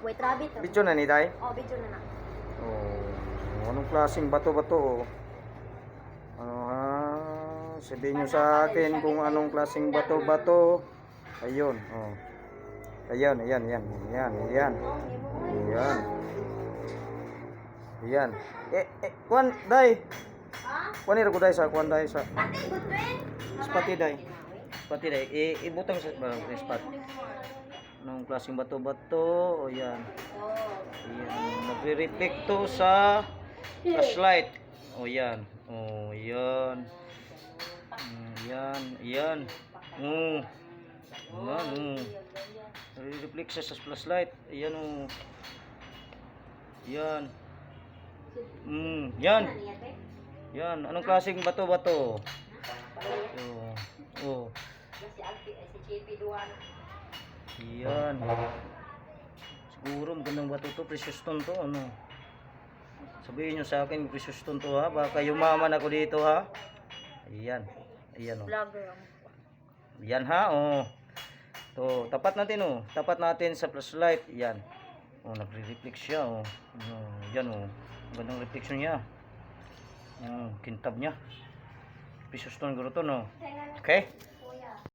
White rabbit. Video na ni tay? Oh, video na na. Oh, anong klaseng bato-bato? Ano ha? Sabihin nyo sa akin kung anong klaseng bato-bato. Ayun, oh. Ayan. Ayan. Kuan, day. Kuan ni ko day sa kuan day sa. Spati day. Ibutang sa spot. Anong klaseng bato-bato? O yan. Ayan. Nagre-reflecto sa flashlight. O yan. O yan. Ayan. Ayan. Nagre-reflect siya sa flashlight. Ayan o. Yan. Yan. Yan. Anong klaseng bato-bato? Oh. Yan. Siguro magandang bato to. Precious stone to. Ano? Sabihin nyo sa akin, precious stone to ha. Baka yumaman ako dito ha. Ayan. Ayan o. Yan ha. Oh. To, tapat natin oh. Tapat natin sa flashlight. Yan. Oh, nagre-reflect siya oh. Yan oh. Magandang reflection niya. Kintab niya. Precious stone guro to no. Okay?